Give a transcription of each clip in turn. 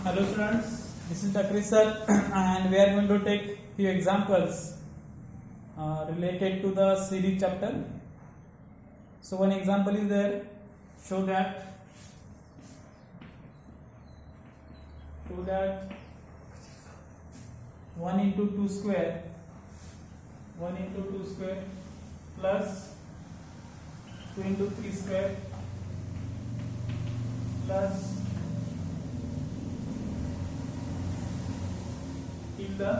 Hello students, this is Dr. Sir and we are going to take few examples related to the series chapter. So one example is there, show that 1 into 2 square plus 2 into 3 square plus till the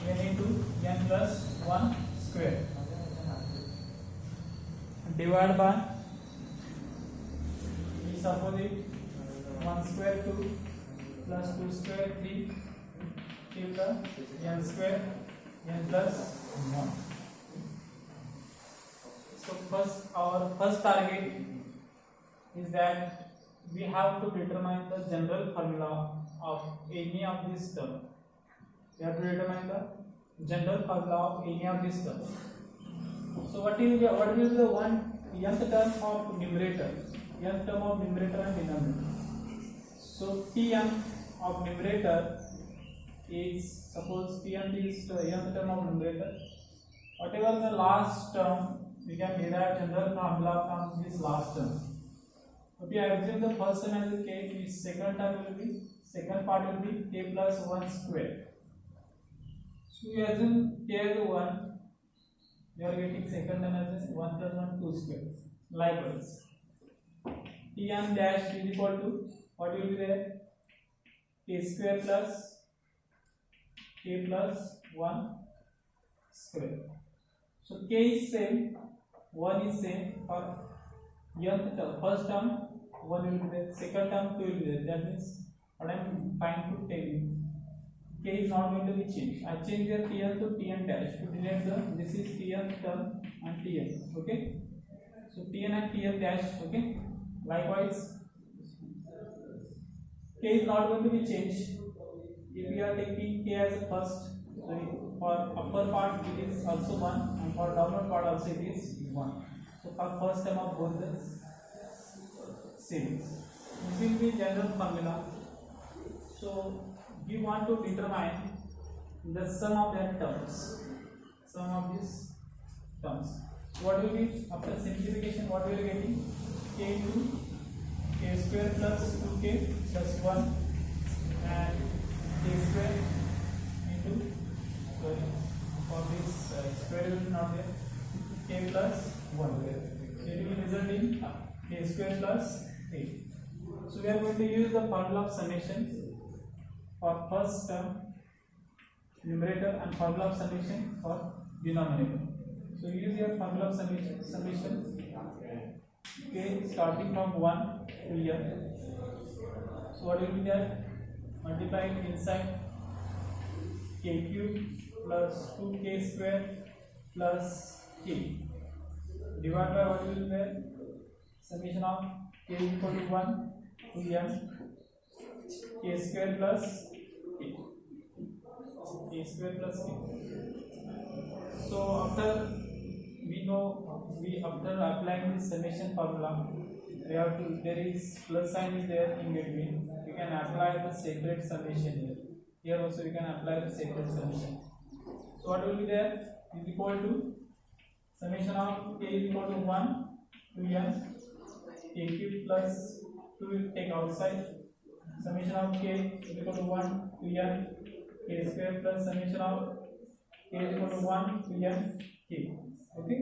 n into n plus 1 square divided by, we suppose it 1 square 2 plus 2 square 3 till the n square n plus 1. So our first target is that we have to determine the general formula of any of these terms. We have to determine the general formula of any of these terms. So what will be the one nth term of numerator? Nth term of numerator and denominator. So Tn of numerator is, suppose Tn is the nth term of numerator. Whatever the last term, we can derive general formula from this last term. If you assume the first term as k, which second part will be k plus 1 square. So we assume k as 1, we are getting second term as 1 plus 1 2 square. Likewise, Tn dash is equal to, what will be there? K square plus k plus 1 square. So k is same, 1 is same for nth term. First term 1 will be there, second term 2 will be there. That means what I am trying to tell you, k is not going to be changed. I change the Tn to Tn dash to denote the, this is Tn term and Tn. Okay, so Tn and Tn dash. Okay, likewise k is not going to be changed. If we are taking k as a first, so for upper part it is also 1 and for downward part also it is 1. So for first term of both the series, this will be general formula. So we want to determine the sum of their terms, sum of these terms. What will be, after simplification, what we are getting? K into k square plus 2k plus 1 and k square into, for this square will be not there, k plus 1. So it will result in k square plus 3. So we are going to use the formula of summation for first term numerator and formula of summation for denominator. So use your formula of summation k starting from 1 to n. So what will be that? Multiplied inside k cube plus 2k square plus k divided by, what will be there? Summation of k is equal to 1 to n k square plus k square plus k. So after applying this summation formula, we have to, there is plus sign is there in between. We can apply the separate summation here. Here also we can apply the separate summation. So what will be there? Is equal to summation of k is equal to 1 to n k cube plus 2 will take outside. Summation of k is equal to 1 to n k square plus summation of k is equal to 1 to n k. Okay,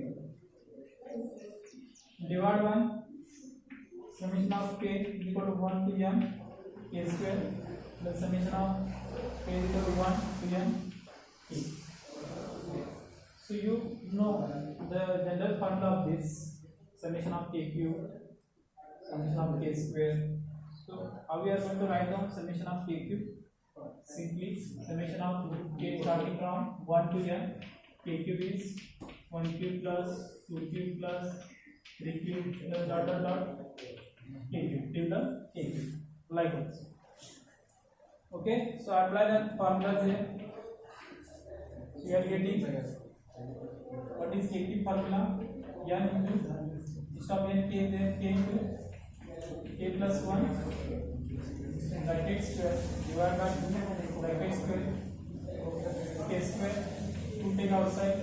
divide 1, summation of k is equal to 1 to n k square plus summation of k is equal to 1 to n k. So you know the general formula of this, summation of k cube, summation of k square. So how we are going to write down summation of k cube? Simply summation of k starting from 1 to n, k cube is 1 cube plus 2 cube plus 3 cube plus dot dot dot k cube till the k cube. Likewise. Okay, so apply the formulas here. We are getting, what is k cube formula? N into, instead of n, k into k plus 1, right? bracket square divided by 2 bracket square k square 2 take outside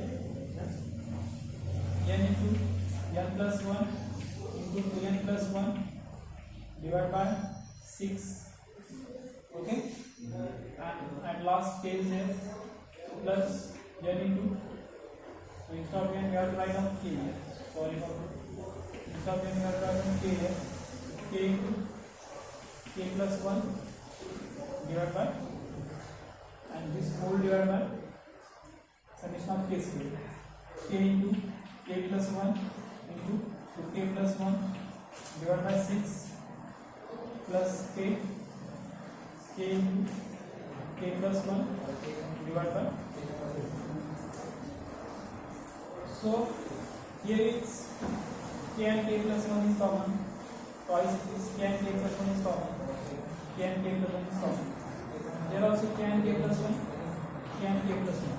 n into n plus 1 into 2n plus 1 divided by 6. Okay, and at last k is here plus n into, so instead of n we have to write down k here. Sorry for instead of n we have to write down k here. K into k plus 1 divided by, and this whole divided by summation of k square. K into k plus 1 into k plus 1 divided by 6 plus k into k plus 1 divided by. So here is k and k plus 1 is common. Twice this k and k plus 1 is common. K and k plus 1 is common. Here also k and k plus 1, k and k plus 1.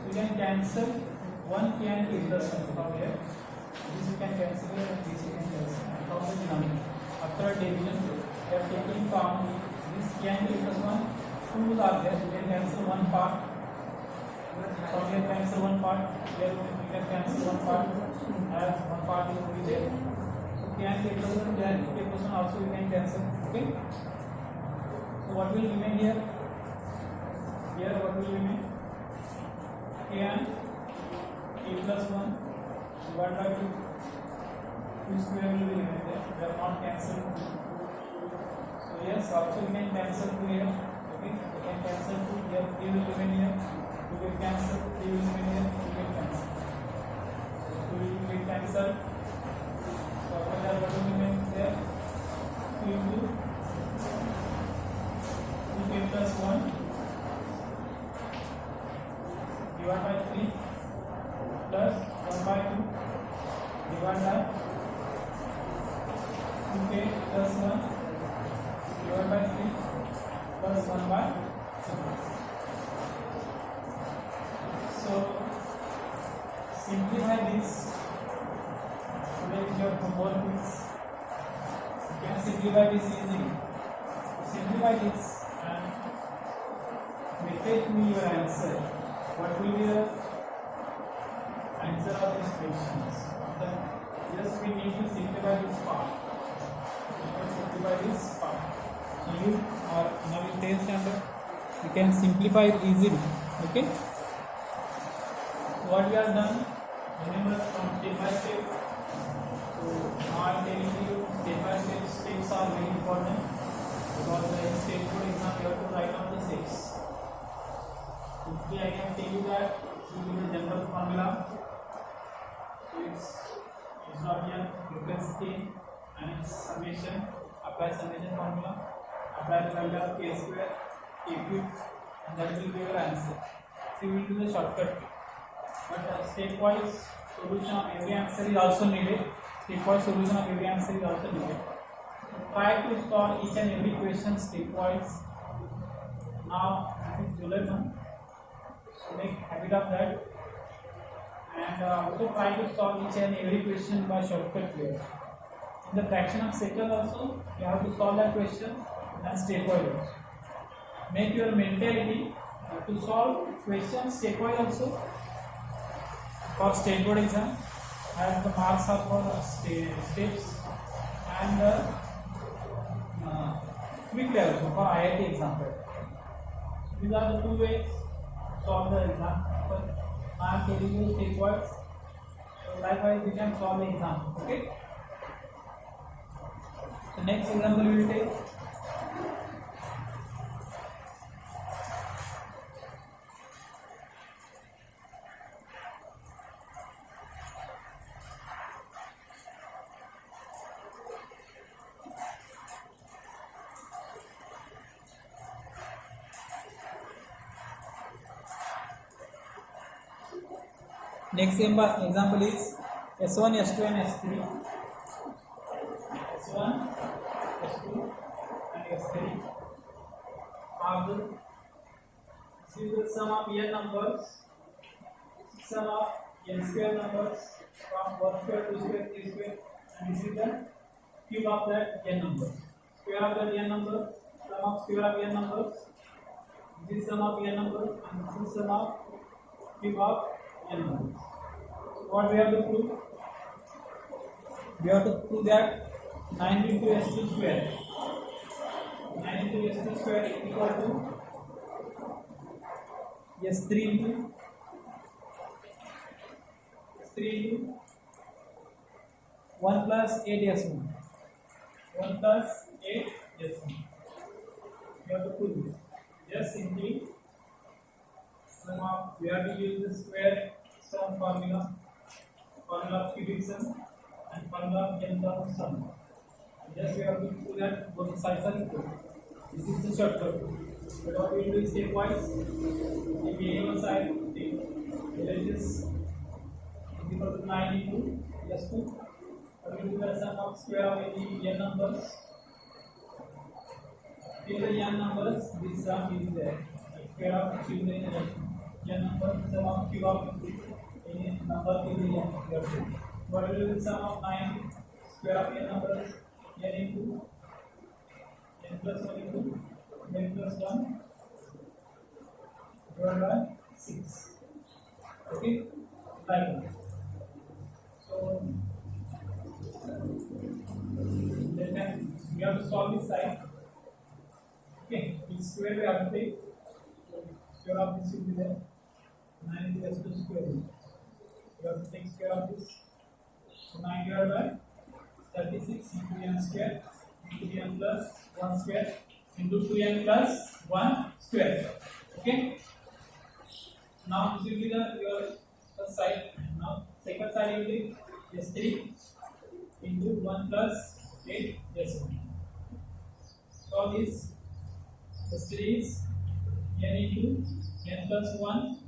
We can cancel one k and k plus 1 from here. This you can cancel here and this you can cancel. And from the denominator, after division, we are taking common this k and k plus 1. 2 are there. You can cancel one part. From here cancel one part. Here you can cancel one part. As one part is only there. So k and k plus 1, k and k plus 1 also you can cancel. Okay. So what will remain here? Here what will remain? K and k plus 1 divided by 2. 2 square will be remain there. We have not cancelled 2. So yes, also you can cancel 2 here. Okay, you can cancel 2 here. 3 will remain here. 2 will cancel. 3 will remain here. 2 will cancel. 2 will cancel. So after that what will remain there? 2 into 2k plus 1 divided by 3 plus 1 by 2 divided by 2k plus 1 divided by 3 plus 1 by 2. So simplify this. Today is your homework. You can simplify this easily. Simplify this and message me your answer. What will be the answer of these questions? Just we need to simplify this part. Simplify this part. So you are now in 10th standard. You can simplify it easily. Okay. So what we have done? Remember from step by step. So now I am telling you step by step steps are very important because in state board exam you have to write down the steps. Simply I can tell you that you will the general formula. So it's not here difference k and its summation. Apply summation formula. Apply the value of k square, k cube, and that will be your answer. So you will do the shortcut. But stepwise solution of every answer is also needed. Stepwise solution of every answer is also needed. Try to solve each and every question stepwise. Now this is July month. So make habit of that, and also try to solve each and every question by shortcut here. In the fraction of second also you have to solve that question and stepwise also. Make your mentality to solve questions stepwise also for state board exam, as the marks are for steps, and quickly also for IIT example. These are the two ways to solve the exam. But I am telling you stepwise. So likewise we can solve the exam. Okay. The next example we will take. Next example is S1, S2 and S3. S1, S2 and S3 are the sum of n numbers, sum of n square numbers from 1 square, 2 square, 3 square, and this is the cube of that n number. Square of that n number plus sum of square of n numbers, this is sum of n numbers, and this is sum of cube of n numbers. So what we have to prove? We have to prove that 9 into s2 square, 9 into s2 square is equal to s3 into 1 plus 8s1, 1 plus 8s1. You have to prove this. Just simply sum of, we have to use the square sum formula of cubic sum and formula of n term sum. Just we have to prove that both sides are equal. This is the shortcut. But what we will do is stepwise. If we any one side, take let this equal to 9 into s2. What will be the sum of square of any n numbers? Till the n numbers, this sum is there. Square of cube n numbers, sum of cube of any number till the n. What will be the sum of 9 square of n numbers? N into n plus 1 into n plus 1 divided by 6. Okay, like that. So then we have to solve this side. Okay, this square we have to take. Square of this will be there. 9 into s2 square. You have to take square of this. So 9 divided by 36 into n square into n plus 1 square into 2n plus 1 square. Okay. Now this will be your first side. Now second side will be s3 into 1 plus 8 s1. So this s3 is n into n plus 1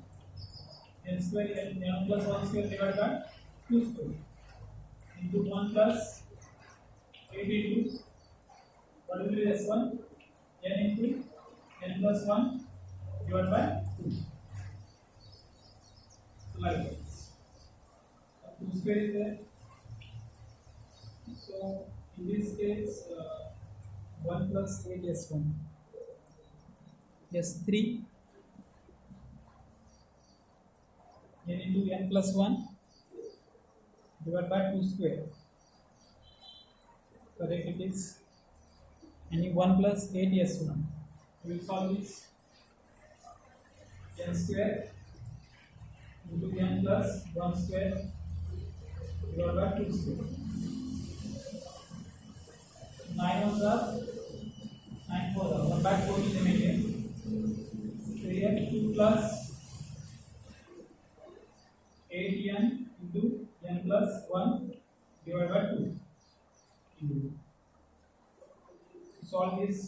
n square n plus 1 square divided by 2 square into 1 plus 8 into what will be s1 n into n plus 1 divided by 2. So like this. 2 square is there. So in this case 1 plus 8 s1 s3 n into n plus 1 divided by 2 square. Correct, it is any 1 plus 8 s1. We will solve this. N square into n plus 1 square divided by 2 square. 9 ones are 9 4 are 1 by 4 is remaining. So here 2 plus 8n into n plus 1 divided by 2. Solve this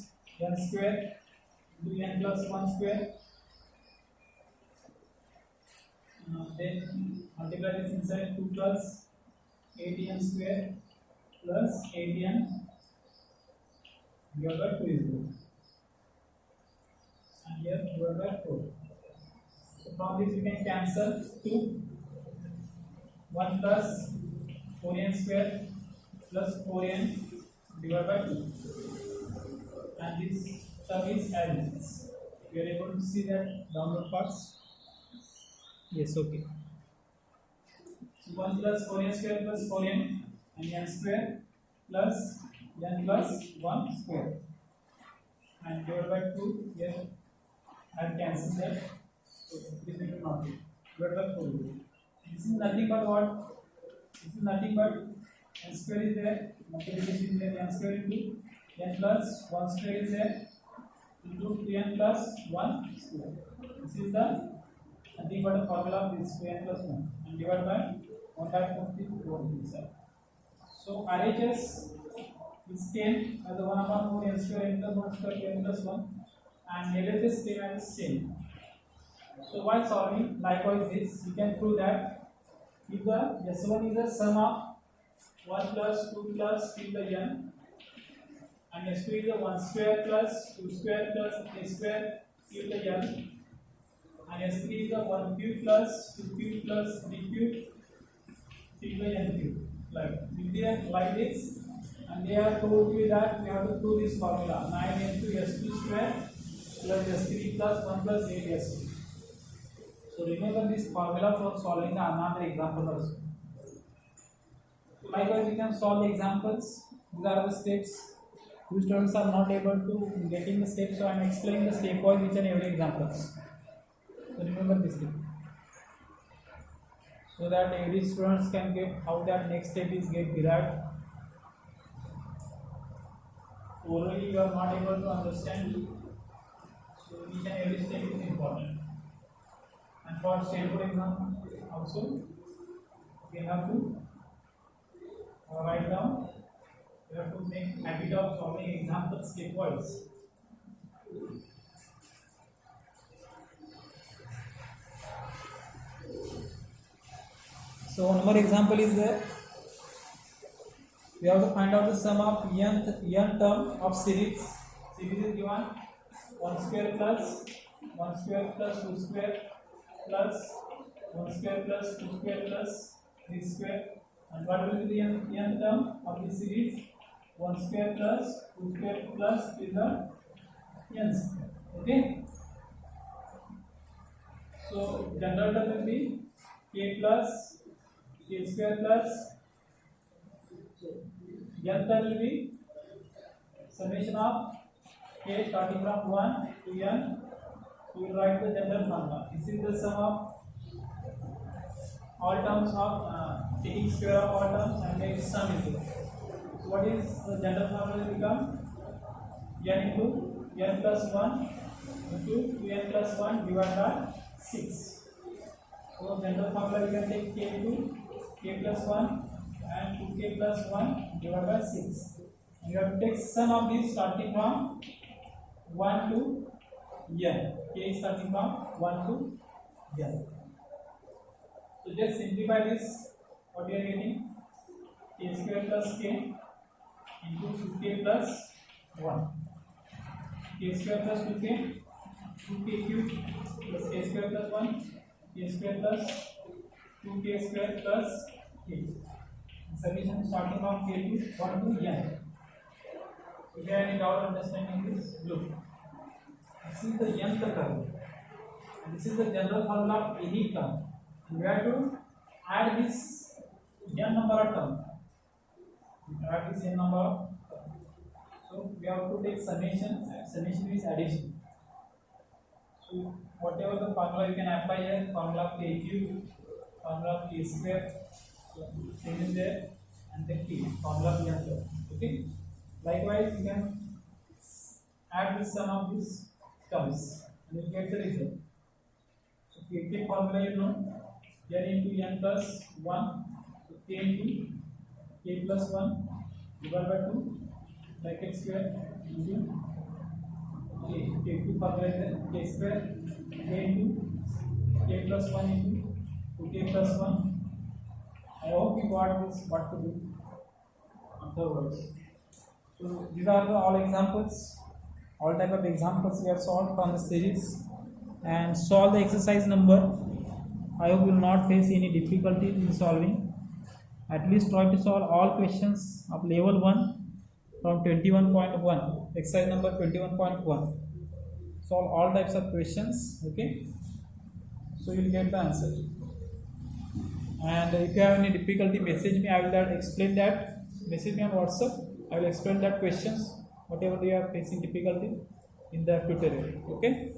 n square into n plus 1 square. Then multiply this inside 2 plus 8n square plus 8n divided by 2 is good. And here divided by 4. So from this we can cancel 2. 1 plus 4n square plus 4n divided by 2. And this term is as is. We are able to see that downward parts. Yes, okay. So 1 plus 4n square plus 4n and n square plus n plus 1 square. And divided by 2 here and cancel that. So this will not be. Divided by 4. This is nothing but what? This is nothing but n square is there. Multiplication is there. N square into n plus 1 square is there into 2n plus 1 square. This is the nothing but the formula of this 2n plus 1 and divided by 1 by 40 side. So RHS is came as the 1 upon 4 n square n plus 1 square n plus 1 and LHS came as same. So while solving likewise this, you can prove that if the S1 is a sum of 1 plus 2 plus till the n and S2 is a 1 square plus 2 square plus a square till the n and S3 is a 1 cube plus 2 cube plus 3 cube till the n cube. Like if they are like this and they are told you that we have to do this formula 9 into S2 square plus 1 plus 8s2. So remember this formula for solving the another example also. So likewise we can solve the examples. These are the steps. Few students are not able to getting the steps, so I am explaining the step wise each and every examples. So remember this thing, so that every students can get how that next step is get derived. Orally you are not able to understand, so each and every step is important. And for state board exam also we have to write down. We have to make habit of solving examples stepwise. So one more example is there. We have to find out the sum of n term of series. Series is given 1 square plus 1 square plus 2 square plus 1 square plus 2 square plus 3 square. And what will be the n term of the series? 1 square plus 2 square plus is the n square. Okay. So general term will be k plus k square plus, so n term will be summation of k starting from 1 to n. We will write the general formula. This is the sum of all terms of taking square of all terms and make sum is there. So what is the general formula will become n into n plus 1 into 2n plus 1 divided by 6. So general formula we can take k into k plus 1 and 2k plus 1 divided by 6. And you have to take sum of these starting from 1 to n. K is starting from 1 to n. So just simplify this. What we are getting? K square plus k into 2k plus 1. K square plus 2k, 2k cube plus k square plus 1, k square plus 2k square plus k. Solution starting from k to 1 to n. If you have any doubt understanding this, look. This is the nth term. And this is the general formula of any term. We have to add this n number of terms. Add this n number of terms. So we have to take summation. Summation is addition. So whatever the formula you can apply here, formula of k cube, formula of k square, so same is there, and the k formula of n term. Okay. Likewise, you can add the sum of these terms and you get the result. So k formula you know. n into n plus 1, so k into k plus 1 divided by 2 bracket square into k2 formula k square k into k plus 1 into 2k plus 1. I hope you got this what to do afterwards. So these are the all examples, all type of examples we have solved from the series, and solve the exercise number. I hope you will not face any difficulties in solving. At least try to solve all questions of level 1 from 21.1, exercise number 21.1. Solve all types of questions, okay? So you will get the answer. And if you have any difficulty, message me. I will explain that. Message me on WhatsApp. I will explain that questions, whatever you are facing difficulty in the tutorial, okay?